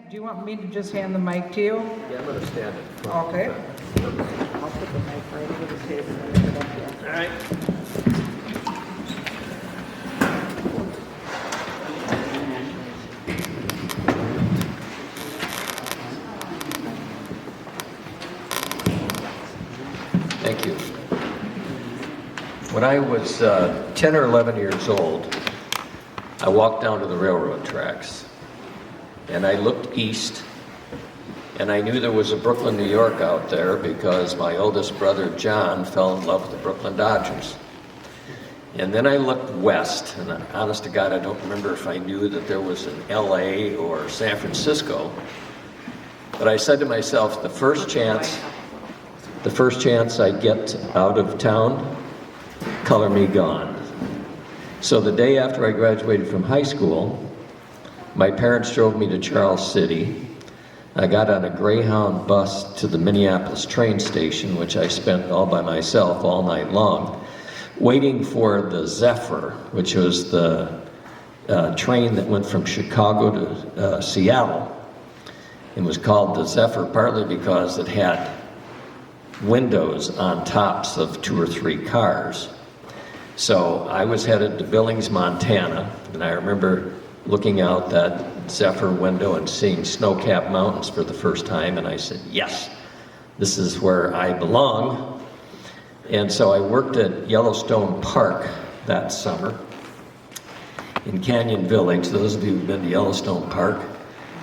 do you want me to just hand the mic to you? Yeah, I'm going to stand in front. Okay. I'll put the mic right over the table and put it up here. All right. Thank you. When I was 10 or 11 years old, I walked down to the railroad tracks and I looked east, and I knew there was a Brooklyn, New York out there because my oldest brother John fell in love with the Brooklyn Dodgers. And then I looked west, and honest to God, I don't remember if I knew that there was an LA or San Francisco, but I said to myself, the first chance I get out of town, color me gone. So the day after I graduated from high school, my parents drove me to Charles City. I got on a Greyhound bus to the Minneapolis train station, which I spent all by myself all night long, waiting for the Zephyr, which was the train that went from Chicago to Seattle. It was called the Zephyr partly because it had windows on tops of 2 or 3 cars. So I was headed to Billings, Montana, and I remember looking out that Zephyr window and seeing snow-capped mountains for the first time, and I said, yes, this is where I belong. And so I worked at Yellowstone Park that summer in Canyon Village. Those of you who've been to Yellowstone Park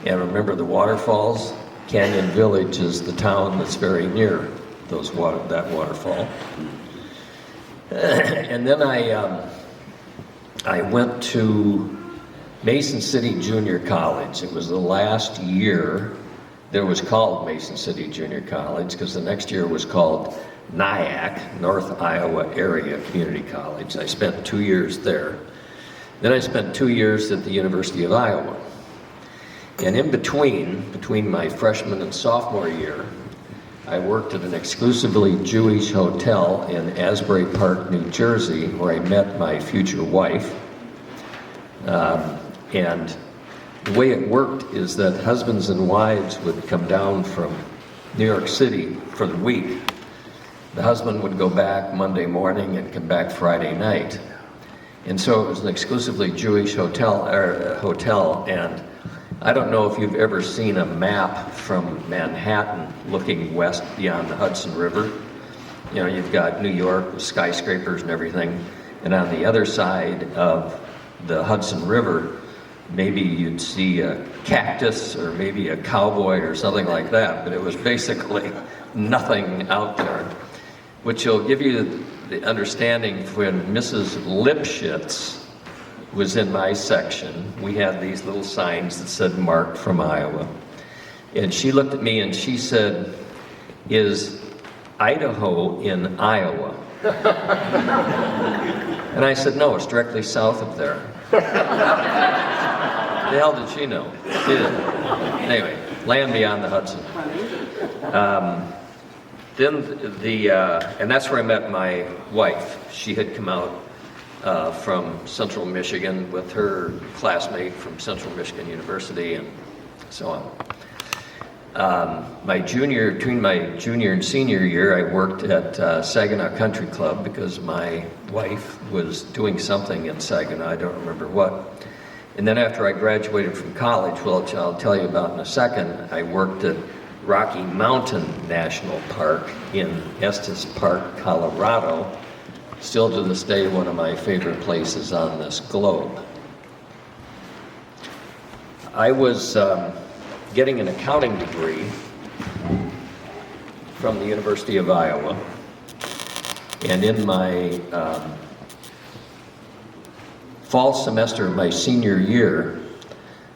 and remember the waterfalls, Canyon Village is the town that's very near that waterfall. And then I went to Mason City Junior College. It was the last year there was called Mason City Junior College, because the next year was called NIAC, North Iowa Area Community College. I spent 2 years there. Then I spent 2 years at the University of Iowa. And in between my freshman and sophomore year, I worked at an exclusively Jewish hotel in Asbury Park, New Jersey, where I met my future wife. And the way it worked is that husbands and wives would come down from New York City for the week. The husband would go back Monday morning and come back Friday night. And so it was an exclusively Jewish hotel, and I don't know if you've ever seen a map from Manhattan looking west beyond the Hudson River. You know, you've got New York with skyscrapers and everything, and on the other side of the Hudson River, maybe you'd see a cactus or maybe a cowboy or something like that, but it was basically nothing out there, which will give you the understanding. When Mrs. Lipschitz was in my section, we had these little signs that said "Mark from Iowa," and she looked at me and she said, "Is Idaho in Iowa?" And I said, "No, it's directly south of there." The hell did she know? She didn't. Anyway, land beyond the Hudson. And that's where I met my wife. She had come out from Central Michigan with her classmate from Central Michigan University and so on. Between my junior and senior year, I worked at Saginaw Country Club because my wife was doing something in Saginaw, I don't remember what. And then after I graduated from college, which I'll tell you about in a second, I worked at Rocky Mountain National Park in Estes Park, Colorado, still to this day one of my favorite places on this globe. I was getting an accounting degree from the University of Iowa, and in my fall semester of my senior year,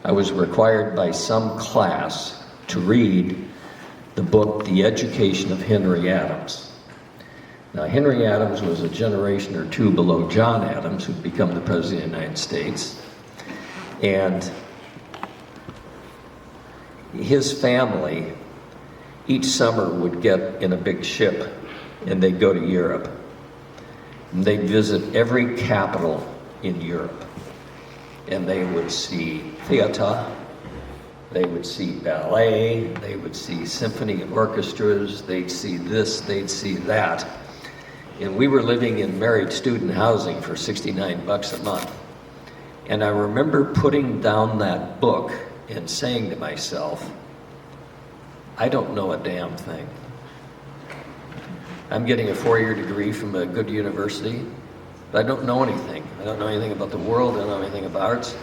I was required by some class to read the book, The Education of Henry Adams. Now, Henry Adams was a generation or two below John Adams, who'd become the President of the United States. And his family, each summer, would get in a big ship and they'd go to Europe. And they'd visit every capital in Europe. And they would see theater, They would see ballet, they would see symphony orchestras, they'd see this, they'd see that. And we were living in married student housing for 69 bucks a month. And I remember putting down that book and saying to myself, I don't know a damn thing. I'm getting a 4-year degree from a good university, but I don't know anything. I don't know anything about the world, I don't know anything about arts.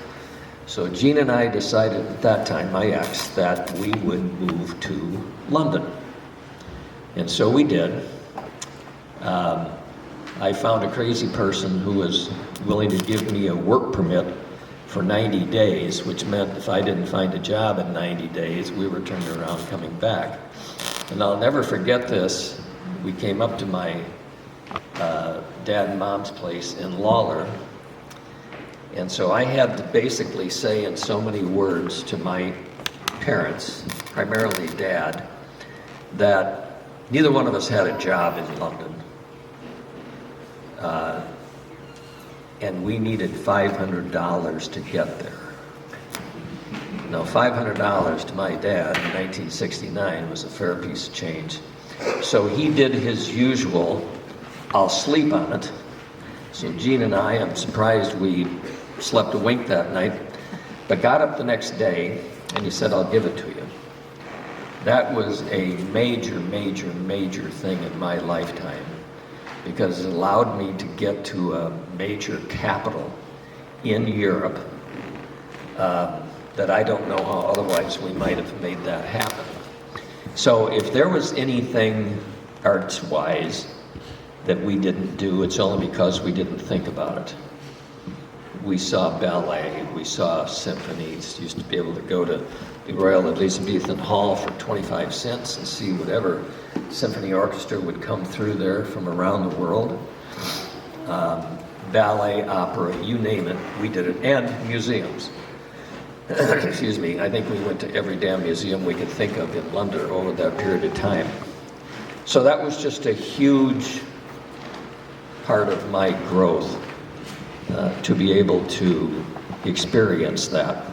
So Jean and I decided at that time, my ex, that we would move to London. And so we did. I found a crazy person who was willing to give me a work permit for 90 days, which meant if I didn't find a job in 90 days, we were turning around and coming back. And I'll never forget this. We came up to my dad and mom's place in Lawler. And so I had to basically say in so many words to my parents, primarily dad, that neither one of us had a job in London. And we needed $500 to get there. Now, $500 to my dad in 1969 was a fair piece of change. So he did his usual, I'll sleep on it. So Jean and I'm surprised we slept a wink that night, but got up the next day and he said, I'll give it to you. That was a major, major, major thing in my lifetime, because it allowed me to get to a major capital in Europe that I don't know how otherwise we might have made that happen. So if there was anything arts-wise that we didn't do, it's only because we didn't think about it. We saw ballet, we saw symphonies, used to be able to go to the Royal Elizabethan Hall for 25 cents and see whatever symphony orchestra would come through there from around the world. Ballet, opera, you name it, we did it, and museums. Excuse me, I think we went to every damn museum we could think of in London over that period of time. So that was just a huge part of my growth, to be able to experience that.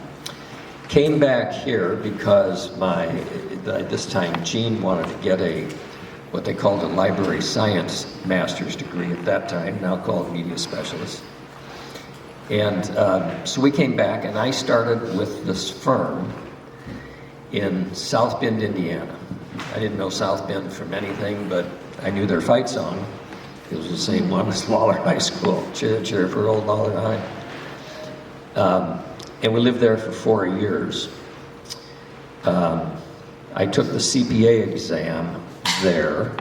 Came back here because this time Jean wanted to get what they called a library science master's degree at that time, now called media specialist. And so we came back and I started with this firm in South Bend, Indiana. I didn't know South Bend from anything, but I knew their fight song. It was the same one as Lawler High School, cheer, cheer for old Lawler High. And we lived there for 4 years. I took the CPA exam there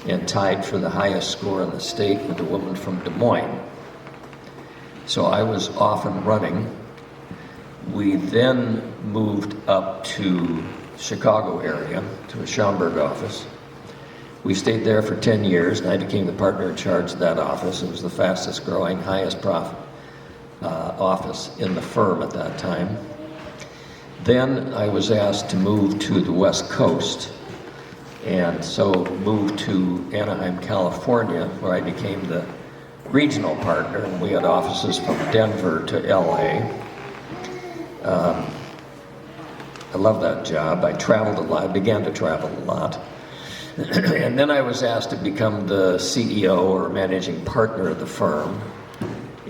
and tied for the highest score in the state with a woman from Des Moines. So I was off and running. We then moved up to Chicago area, to a Schaumburg office. We stayed there for 10 years, and I became the partner in charge of that office. It was the fastest growing, highest profit office in the firm at that time. Then I was asked to move to the West Coast, and so moved to Anaheim, California, where I became the regional partner, and we had offices from Denver to LA. I loved that job. I traveled a lot, began to travel a lot. And then I was asked to become the CEO or managing partner of the firm,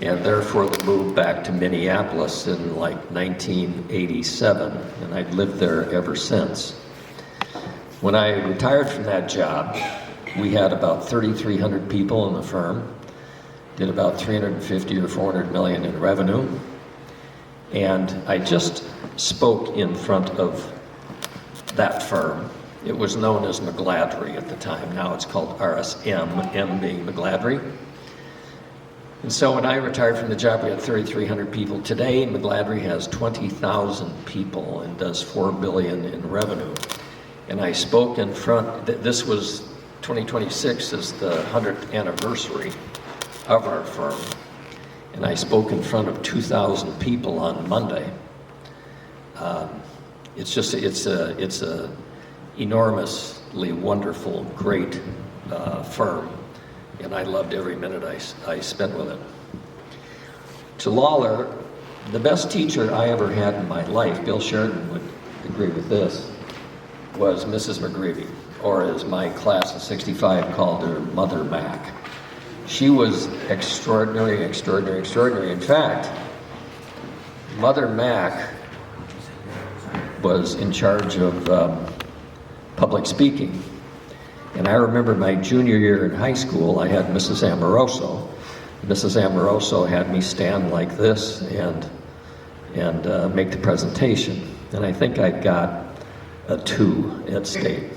and therefore the move back to Minneapolis in like 1987, and I've lived there ever since. When I retired from that job, we had about 3,300 people in the firm, did about 350 or 400 million in revenue, and I just spoke in front of that firm. It was known as McGladrey at the time. Now it's called RSM, M being McGladrey. And so when I retired from the job, we had 3,300 people. Today, McGladrey has 20,000 people and does $4 billion in revenue. And I spoke in front, this was 2026 is the 100th anniversary of our firm. And I spoke in front of 2,000 people on Monday. It's a enormously wonderful, great firm, and I loved every minute I spent with it. To Lawler, the best teacher I ever had in my life, Bill Sheridan would agree with this, was Mrs. McGreevy, or as my class of 65 called her, Mother Mac. She was extraordinary, extraordinary, extraordinary. In fact, Mother Mac was in charge of public speaking. And I remember my junior year in high school, I had Mrs. Amoroso. Mrs. Amoroso had me stand like this and make the presentation. And I think I got a 2 at state.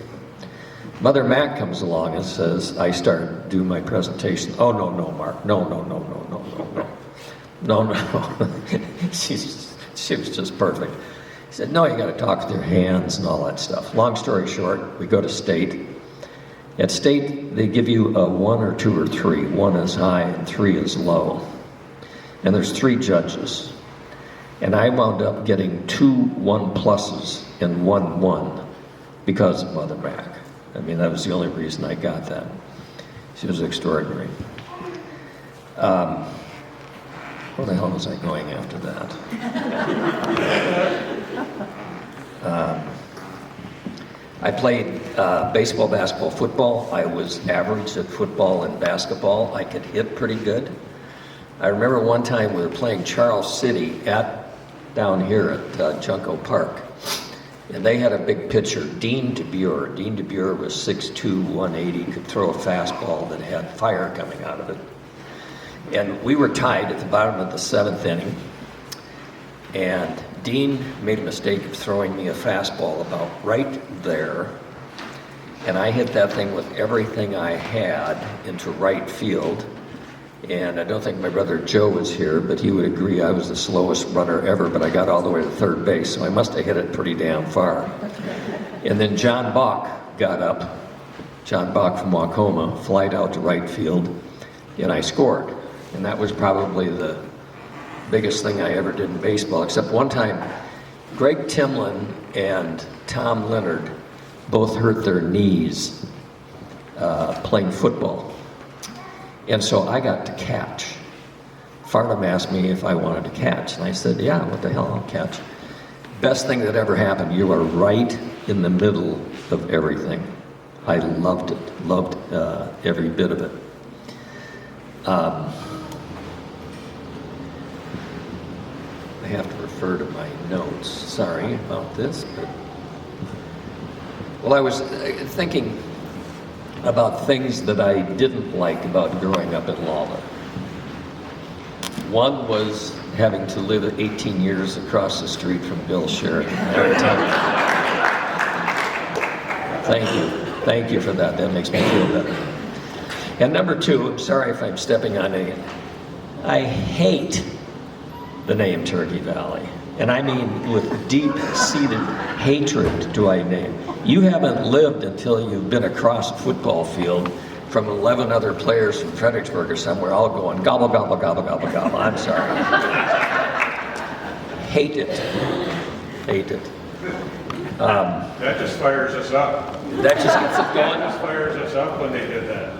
Mother Mac comes along and says, I start doing my presentation. Oh, no, Mark. No. She was just perfect. He said, no, you got to talk with your hands and all that stuff. Long story short, we go to state. At state, they give you a 1 or 2 or 3. 1 is high and 3 is low. And there's 3 judges. And I wound up getting 2 1+ and 1 1 because of Mother Mac. I mean, that was the only reason I got that. She was extraordinary. Where the hell was I going after that? I played baseball, basketball, football. I was average at football and basketball. I could hit pretty good. I remember one time we were playing Charles City down here at Junco Park. And they had a big pitcher, Dean DeBure. Dean DeBure was 6'2", 180, could throw a fastball that had fire coming out of it. And we were tied at the bottom of the 7th inning. And Dean made a mistake of throwing me a fastball about right there. And I hit that thing with everything I had into right field. And I don't think my brother Joe was here, but he would agree I was the slowest runner ever, but I got all the way to third base, so I must have hit it pretty damn far. And then John Bach got up, John Bach from Wacoma, flied out to right field, and I scored. And that was probably the biggest thing I ever did in baseball, except one time, Greg Timlin and Tom Leonard both hurt their knees playing football. And so I got to catch. Farnham asked me if I wanted to catch, and I said, yeah, what the hell, I'll catch. Best thing that ever happened. You are right in the middle of everything. I loved it, loved every bit of it. I have to refer to my notes. Sorry about this, but... Well, I was thinking about things that I didn't like about growing up in Lawler. One was having to live 18 years across the street from Bill Sheridan. Thank you for that. That makes me feel better. And number 2, I'm sorry if I'm stepping on it. I hate the name Turkey Valley. And I mean with deep-seated hatred do I name. You haven't lived until you've been across a football field from 11 other players from Fredericksburg or somewhere all going gobble, gobble, gobble, gobble, gobble. I'm sorry. Hate it. Hate it. That just fires us up. That just gets it going? That just fires us up when they did that.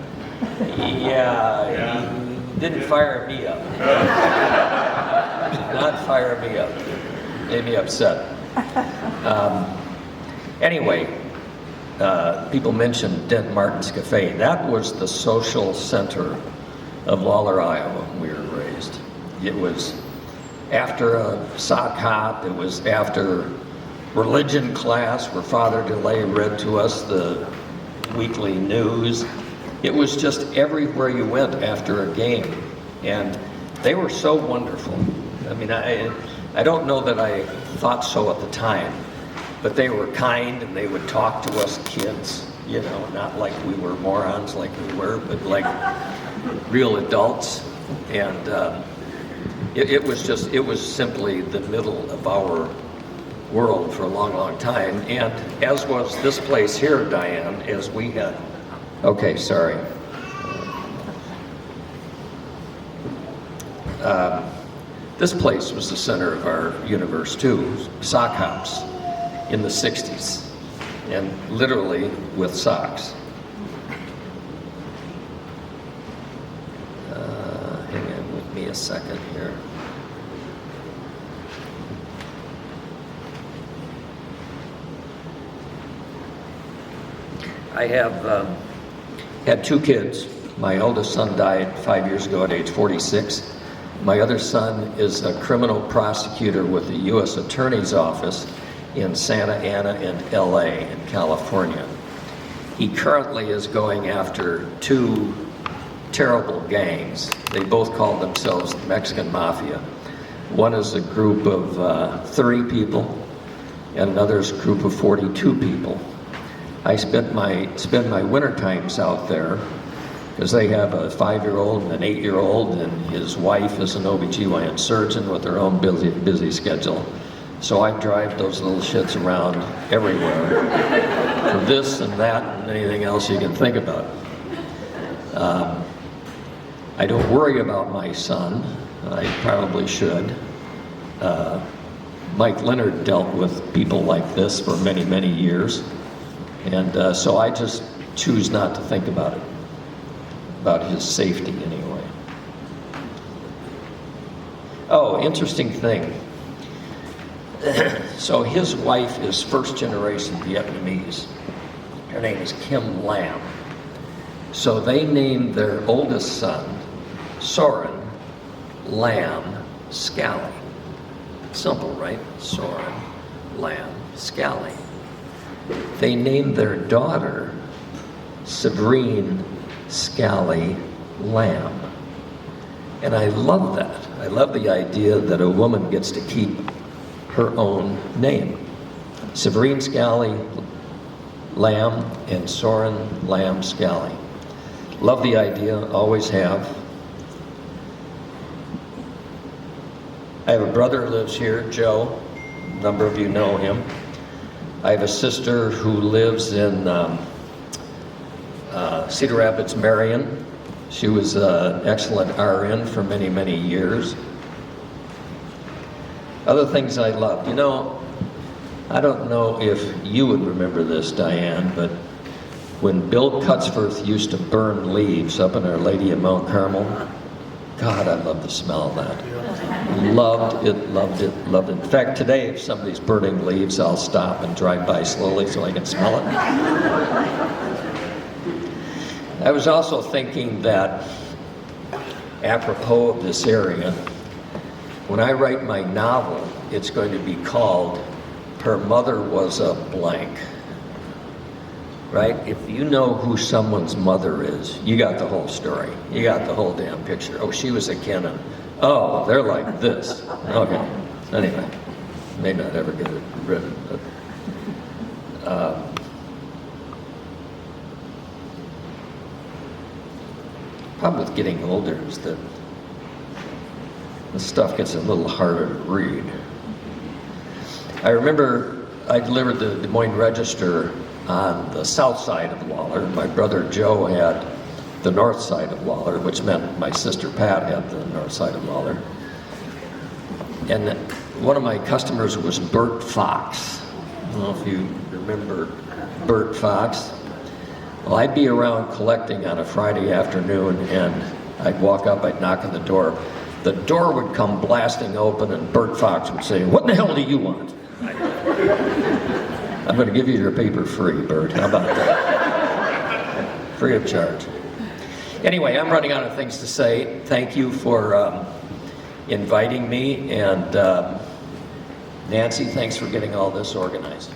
Yeah. Didn't fire me up. Did not fire me up. Made me upset. Anyway, people mentioned Dent Martin's Cafe. That was the social center of Lawler, Iowa, when we were raised. It was after a sock hop. It was after religion class where Father DeLay read to us the weekly news. It was just everywhere you went after a game. And they were so wonderful. I mean, I don't know that I thought so at the time, but they were kind and they would talk to us kids, you know, not like we were morons like we were, but like real adults. And it was simply the middle of our world for a long, long time. And as was this place here, Diane, as we had, okay, sorry. This place was the center of our universe too, sock hops in the 60s, and literally with socks. Hang on with me a second here. I have had 2 kids. My oldest son died 5 years ago at age 46. My other son is a criminal prosecutor with the U.S. Attorney's Office in Santa Ana and L.A. in California. He currently is going after 2 terrible gangs. They both call themselves the Mexican Mafia. One is a group of 30 people, and another is a group of 42 people. I spend my winter times out there because they have a 5-year-old and an 8-year-old, and his wife is an OBGYN surgeon with her own busy schedule. So I drive those little shits around everywhere for this and that and anything else you can think about. I don't worry about my son. I probably should. Mike Leonard dealt with people like this for many, many years. And so I just choose not to think about it, about his safety anyway. Oh, interesting thing. So his wife is first generation Vietnamese. Her name is Kim Lam. So they named their oldest son Soren Lam Scally. Simple, right? Soren Lam Scally. They named their daughter Sabrine Scally Lam. And I love that. I love the idea that a woman gets to keep her own name. Sabrine Scally Lam and Soren Lam Scally. Love the idea, always have. I have a brother who lives here, Joe. A number of you know him. I have a sister who lives in Cedar Rapids, Marion. She was an excellent RN for many, many years. Other things I loved. You know, I don't know if you would remember this, Diane, but when Bill Cutsworth used to burn leaves up in Our Lady of Mount Carmel, God, I love the smell of that. Loved it, loved it, loved it. In fact, today, if somebody's burning leaves, I'll stop and drive by slowly so I can smell it. I was also thinking that, apropos of this area, when I write my novel, it's going to be called Her Mother Was a Blank. Right? If you know who someone's mother is, you got the whole story. You got the whole damn picture. Oh, she was a Kennan. Oh, they're like this. Okay. Anyway, may not ever get it written, but problem with getting older is that the stuff gets a little harder to read. I remember I delivered the Des Moines Register on the south side of Lawler. My brother Joe had the north side of Lawler, which meant my sister Pat had the north side of Lawler. And one of my customers was Bert Fox. I don't know if you remember Bert Fox. Well, I'd be around collecting on a Friday afternoon, and I'd walk up, I'd knock on the door. The door would come blasting open, and Bert Fox would say, "What the hell do you want?" I'm going to give you your paper free, Bert. How about that? Free of charge. Anyway, I'm running out of things to say. Thank you for inviting me, and Nancy, thanks for getting all this organized.